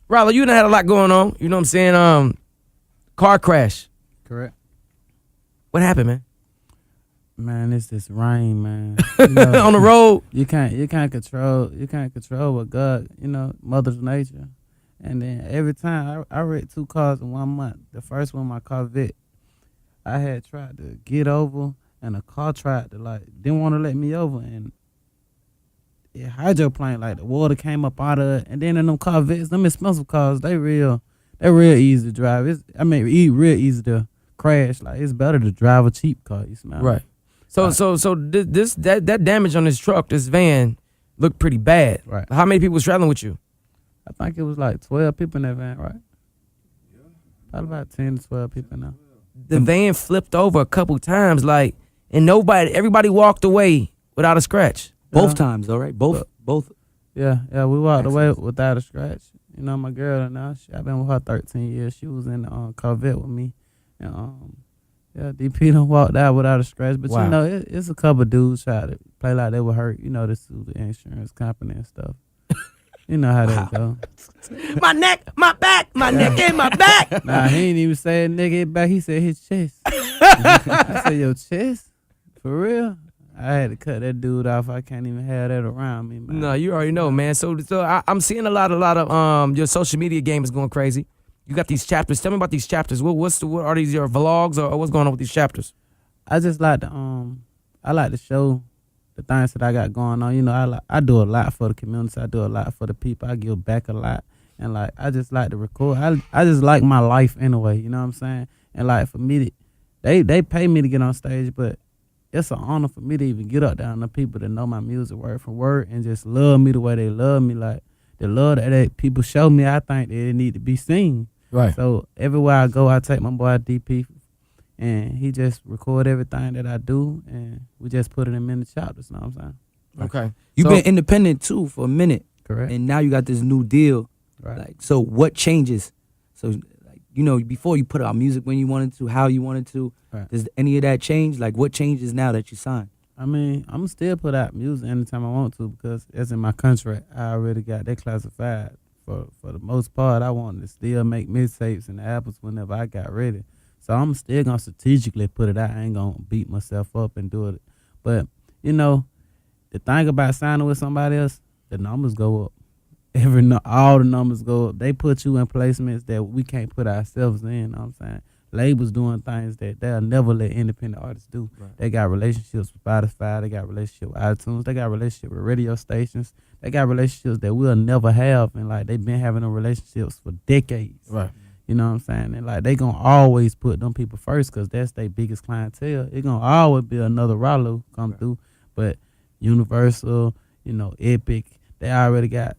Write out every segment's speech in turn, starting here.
Ralo, you done had a lot going on. You know what I'm saying? Car crash. Correct. What happened, man? Man, it's this rain, man. You know, On the road. you can't control what God, Mother's nature. And then every time I wrecked 2 cars in 1 month. The first one, my Corvette, I had tried to get over, and the car tried to didn't want to let me over, and it hydroplaned, the water came up out of it. And then in them Corvettes, them expensive cars, they real easy to drive. Real easy to crash. It's better to drive a cheap car. You smell right? So that damage on this truck, this van, looked pretty bad. Right. How many people was traveling with you? I think it was 12 people in that van, right? Probably about 10 to 12 people now. The van flipped over a couple times, and everybody walked away without a scratch. Both times, though, right? Both. Yeah, we walked away without a scratch. My girl now, I've been with her 13 years. She was in the Corvette with me. And, DP done walked out without a scratch. But, wow. It's a couple dudes try to play like they were hurt. To sue the insurance company and stuff. You know how that go. My neck, my back, my neck and my back. Nah, he ain't even say nigga back. He said his chest. I said, your chest? For real? I had to cut that dude off. I can't even have that around me, man. No, you already know, man. So I'm seeing a lot of your social media game is going crazy. You got these chapters. Tell me about these chapters. What are these, your vlogs, or what's going on with these chapters? I just like to I like to show the things that I got going on. I do a lot for the community. I do a lot for the people. I give back a lot, and I just like to record. I just like my life anyway. You know what I'm saying? And for me, they pay me to get on stage, but it's an honor for me to even get up there and the people that know my music word for word and just love me the way they love me. The love that people show me, I think they need to be seen. Right. So everywhere I go, I take my boy DP, and he just record everything that I do, and we just put it in many chapters. You know what I'm saying? Okay. You've been independent too for a minute. Correct. And now you got this new deal. Right. So what changes? So before you put out music when you wanted to, how you wanted to, right. Does any of that change? What changes now that you signed? I'm still put out music anytime I want to, because it's in my contract. I already got that classified. For the most part, I wanted to still make mixtapes and albums whenever I got ready. So I'm still going to strategically put it out. I ain't going to beat myself up and do it. But, the thing about signing with somebody else, the numbers go up. All the numbers go up. They put you in placements that we can't put ourselves in. You know what I'm saying? Labels doing things that they'll never let independent artists do. Right. They got relationships with Spotify. They got relationships with iTunes. They got relationships with radio stations. They got relationships that we'll never have. And they've been having them relationships for decades. Right. You know what I'm saying? And they gonna always put them people first, because that's their biggest clientele. It gonna always be another Ralo come through. But Universal, Epic, they already got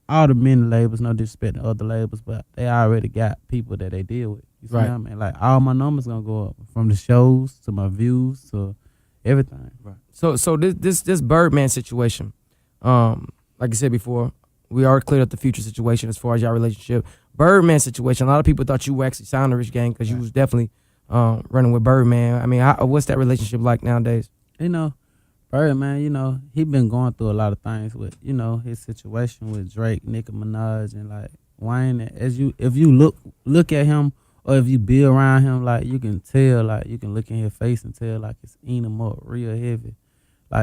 all the many labels, no disrespect to other labels, but they already got people that they deal with. You see what I mean? All my numbers gonna go up, from the shows to my views to everything. Right. So this Birdman situation, like I said before, we already cleared up the Future situation as far as your relationship. Birdman situation, a lot of people thought you were actually signed to Rich Gang because you was definitely running with Birdman. I mean, what's that relationship like nowadays? Birdman, he been going through a lot of things with, his situation with Drake, Nicki Minaj, and Wayne. If you look at him, or if you be around him, you can tell, you can look in his face and tell, it's eating him up real heavy.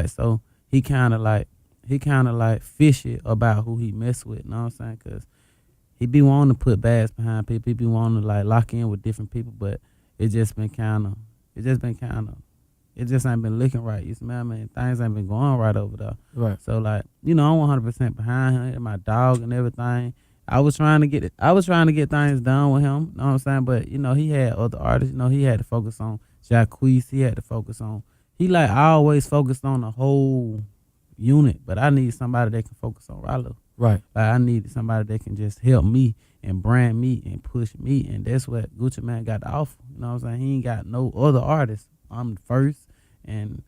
So he kind of fishy about who he mess with, you know what I'm saying? Because he be wanting to put bags behind people. He be wanting to lock in with different people, but it just ain't been looking right. You smell me? Things ain't been going right over there. Right. So I'm 100% behind him and my dog and everything. I was trying to get things done with him. You know what I'm saying? But he had other artists. He had to focus on Jacquees. He had to focus on. He always focused on the whole unit. But I need somebody that can focus on Ralo. Right. I needed somebody that can just help me and brand me and push me, and that's what Gucci Man got to offer. You know what I'm saying? He ain't got no other artists. I'm first, and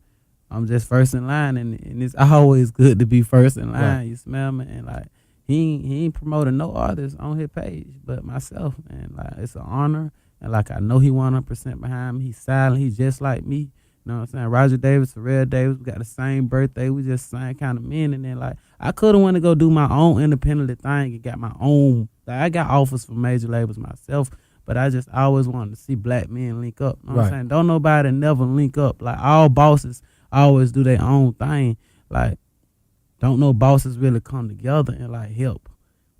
I'm just first in line, and it's always good to be first in line. Right. You smell me? And he ain't promoting no artists on his page but myself, and it's an honor. And I know he 100% behind me. He's silent. He's just like me. You You know what I'm saying? Roger Davis, Terrell Davis, we got the same birthday. We just same kind of men. And then, like, I could have went to go do my own independent thing and got my own. Like, I got offers from major labels myself, but I just always wanted to see black men link up. You know what I'm saying? Don't nobody never link up. Like, all bosses always do their own thing. Like, don't no bosses really come together and, like, help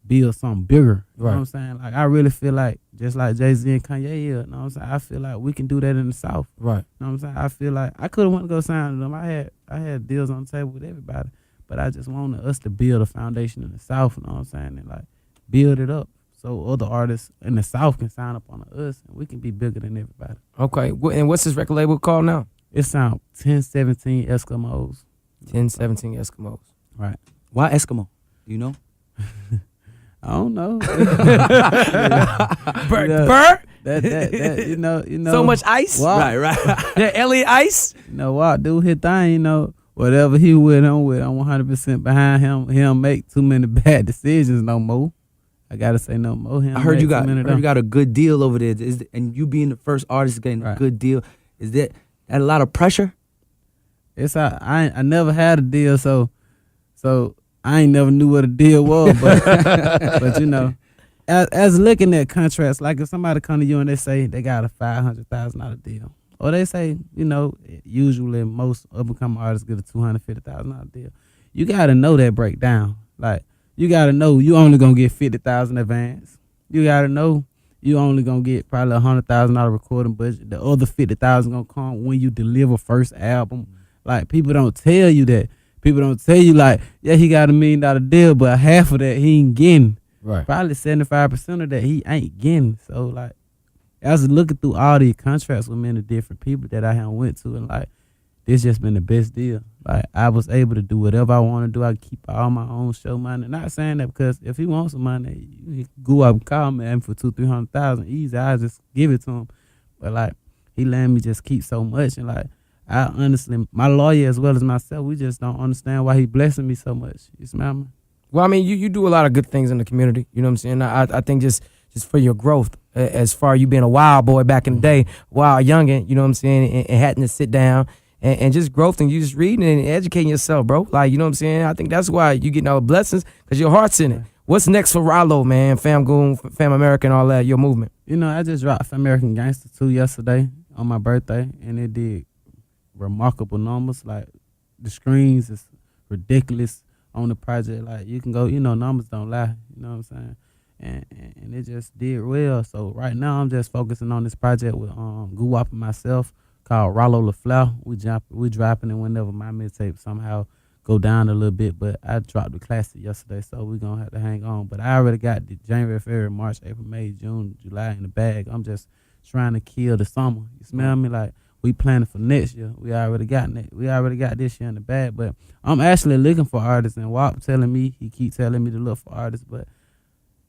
build something bigger. You know what I'm saying? Like, I really feel like, just like Jay-Z and Kanye here, you know what I'm saying? I feel like we can do that in the South. Right. You know what I'm saying? I feel like I could have went to go sign to them. I had deals on the table with everybody, but I just wanted us to build a foundation in the South, you know what I'm saying? And, like, build it up so other artists in the South can sign up on us and we can be bigger than everybody. Okay. And what's this record label called now? It sounds 1017 Eskimos. 1017 Eskimos. Right. Why Eskimo? Do you know? I don't know. Bert? That you know. So much ice? Wow. Right. Yeah, Elliot Ice? You know, Walt do his thing, you know. Whatever he with, I'm with. I'm 100% behind him. He don't make too many bad decisions no more. I gotta say no more. I heard you got a good deal over there. And you being the first artist getting a good deal, is that a lot of pressure? It's I never had a deal, so I ain't never knew what a deal was. But but you know, as looking at contracts, like if somebody come to you and they say they got a $500,000 deal, or they say, you know, usually most up and coming artists get a $250,000 deal, you gotta know that breakdown. Like, you gotta know you only gonna get $50,000 advance. You gotta know you only gonna get probably $100,000 recording budget. The other $50,000 gonna come when you deliver first album. Like, people don't tell you that. People don't tell you, like, yeah, he got $1 million deal, but half of that he ain't getting. Right. Probably 75% of that he ain't getting. So, like, I was looking through all these contracts with many different people that I have went to, and, like, this just been the best deal. Like, I was able to do whatever I want to do. I keep all my own show money. Not saying that because if he wants some money, he go up and call me and for $200,000-$300,000 easy. I just give it to him. But, like, he let me just keep so much, and, like, I honestly, my lawyer as well as myself, we just don't understand why he blessing me so much. You smell me? Well, I mean, you do a lot of good things in the community. You know what I'm saying? I think just for your growth, as far as you being a wild boy back in the day, wild youngin', you know what I'm saying, and having to sit down and just growth, and you just reading and educating yourself, bro. Like, you know what I'm saying? I think that's why you getting all the blessings, because your heart's in it. What's next for Ralo, man? Fam Goon, Fam America, and all that, your movement? You know, I just dropped American Gangster 2 yesterday on my birthday, and it did remarkable numbers. Like, the screens is ridiculous on the project. Like, you can go, you know, numbers don't lie, you know what I'm saying? And it just did well. So right now I'm just focusing on this project with Guwap and myself called Ralo LaFleur. We dropping it whenever my mixtape somehow go down a little bit, but I dropped the classic yesterday, so we're gonna have to hang on. But I already got the January, February, March, April, May, June, July in the bag. I'm just trying to kill the summer. You smell me? Like, we planning for next year. We already got this year in the bag. But I'm actually looking for artists, and Wap telling me, he keep telling me to look for artists, but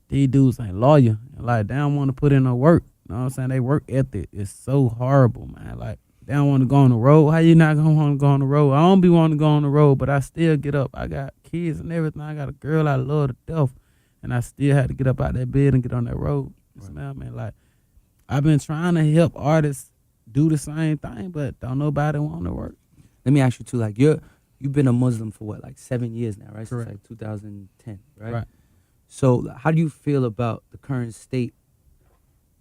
these dudes ain't loyal. And, like, they don't want to put in no work. You know what I'm saying? They work ethic is so horrible, man. Like, they don't want to go on the road. How you not gonna want to go on the road? I don't be wanting to go on the road, but I still get up. I got kids and everything. I got a girl I love to death, and I still had to get up out that bed and get on that road. You smell me? Like, I've been trying to help artists do the same thing, but don't nobody want to work. Let me ask you too, like, you've been a Muslim for what, like 7 years now, right? Correct. Since like 2010, right? Right. So how do you feel about the current state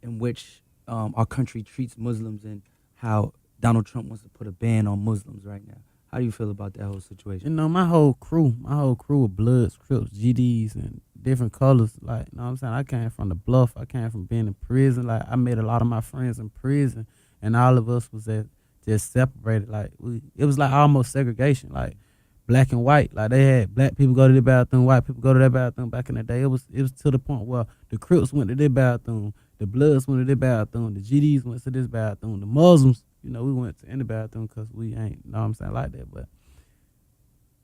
in which our country treats Muslims, and how Donald Trump wants to put a ban on Muslims right now? How do you feel about that whole situation? You know, my whole crew of Bloods, Crips, GDs, and different colors. Like, you know what I'm saying? I came from the Bluff. I came from being in prison. Like, I made a lot of my friends in prison, and all of us was just separated. Like, it was like almost segregation, like black and white. Like, they had black people go to the bathroom, white people go to their bathroom. Back in the day, it was to the point where the Crips went to their bathroom, the Bloods went to their bathroom, the GDs went to this bathroom, the Muslims, you know, we went to any bathroom because we ain't, you know what I'm saying, like that. But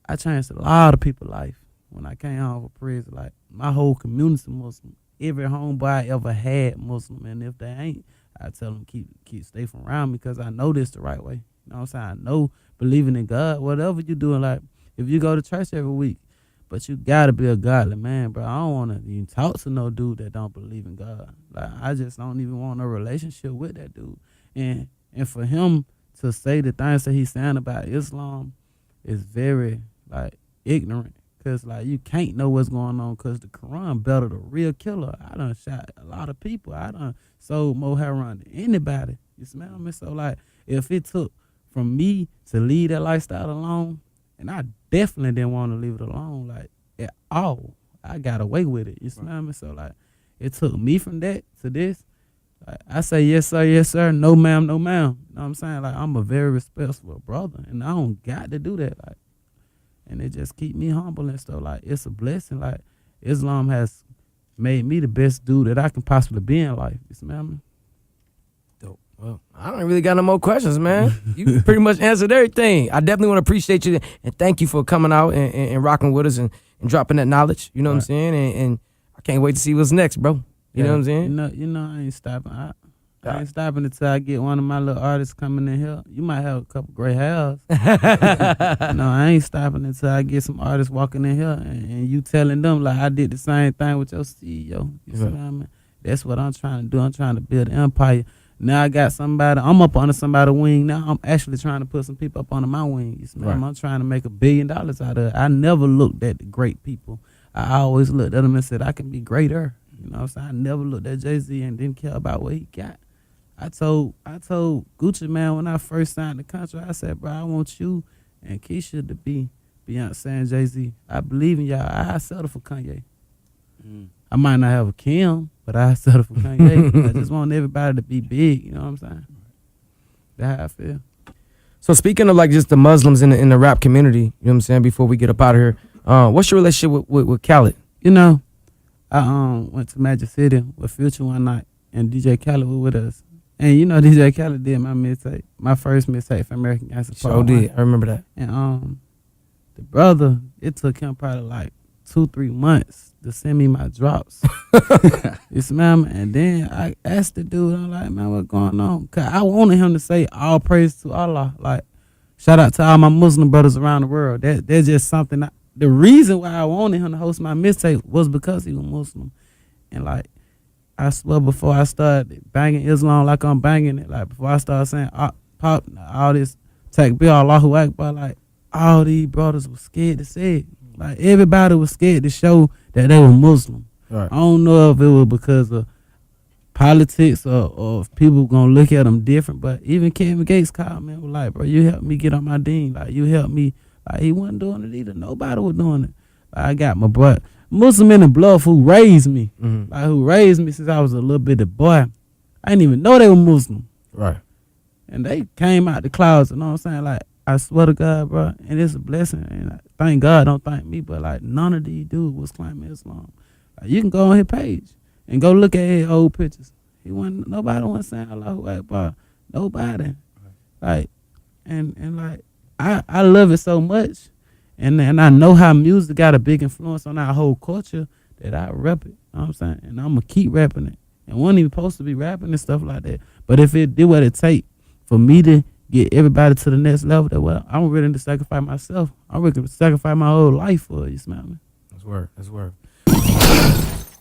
I changed a lot of people's life when I came home from prison. Like, my whole community Muslim. Every homeboy I ever had Muslim, and if they ain't, I tell them keep stay from around me, because I know this the right way. You know what I'm saying? I know believing in God, whatever you doing. Like, if you go to church every week, but you gotta be a godly man, bro. I don't want to even talk to no dude that don't believe in God. Like, I just don't even want a relationship with that dude. And for him to say the things that he's saying about Islam is very like ignorant. Cause like you can't know what's going on. Cause the Quran better the real killer. I done shot a lot of people. I done sold more heroin than anybody. You smell me? So like, if it took from me to leave that lifestyle alone, and I definitely didn't want to leave it alone, like at all. I got away with it. You smell me? So like, it took me from that to this. Like, I say yes sir, no ma'am, no ma'am. You know what I'm saying? Like I'm a very respectful brother, and I don't got to do that. Like. And it just keep me humble and stuff. Like, it's a blessing. Like, Islam has made me the best dude that I can possibly be in life. You smell me? Dope. Well, I don't really got no more questions, man. You pretty much answered everything. I definitely want to appreciate you and thank you for coming out and rocking with us and dropping that knowledge. You know what I'm saying? And I can't wait to see what's next, bro. You know what I'm saying? You know, I ain't stopping. I ain't stopping until I get one of my little artists coming in here. You might have a couple gray hairs. No, I ain't stopping until I get some artists walking in here and you telling them like I did the same thing with your CEO. You see what I mean? That's what I'm trying to do. I'm trying to build an empire. Now I got somebody. I'm up under somebody's wing. Now I'm actually trying to put some people up under my wing. You see what I mean? I'm trying to make $1 billion out of it. I never looked at the great people. I always looked at them and said I can be greater. You know what I'm saying? I never looked at Jay-Z and didn't care about what he got. I told Gucci Man when I first signed the contract, I said, bro, I want you and Keisha to be Beyonce and Jay-Z. I believe in y'all. I settle for Kanye. I might not have a Kim, but I settle for Kanye. I just want everybody to be big, you know what I'm saying? That's how I feel. So speaking of like just the Muslims in the rap community, you know what I'm saying, before we get up out of here, what's your relationship with Khaled? You know, I went to Magic City with Future one night and DJ Khaled was with us. And you know, DJ Khaled did my mixtape, my first mixtape for American Gangster. Sure did. I remember that. And the brother, it took him probably like 2-3 months to send me my drops. You smell me? And then I asked the dude, I'm like, man, what's going on? Cause I wanted him to say all praise to Allah. Like, shout out to all my Muslim brothers around the world. That's just something. The reason why I wanted him to host my mixtape was because he was Muslim. And like, I swear before I started banging Islam like I'm banging it, like before I started saying pop all this takbir, Allahu Akbar, like all these brothers were scared to say it. Like everybody was scared to show that they were Muslim. Right. I don't know if it was because of politics or if people gonna look at them different, but even Kevin Gates called me and was like, bro, you helped me get on my deen. Like you helped me. Like he wasn't doing it either. Nobody was doing it. Like, I got my brother. Muslim in the bluff who raised me, like who raised me since I was a little bitty boy. I didn't even know they were Muslim. Right. And they came out the clouds, you know what I'm saying? Like, I swear to God, bro, and it's a blessing. And thank God, don't thank me, but like none of these dudes was claiming Islam. Like, you can go on his page and go look at his old pictures. Nobody was saying Allahu Akbar. Nobody. Like, and like, I love it so much. And I know how music got a big influence on our whole culture that I rap it. You know what I'm saying? And I'm going to keep rapping it. And wasn't even supposed to be rapping and stuff like that. But if it did what it take for me to get everybody to the next level, that well, I'm willing to sacrifice myself. I'm willing to sacrifice my whole life for it. You smell me? That's word.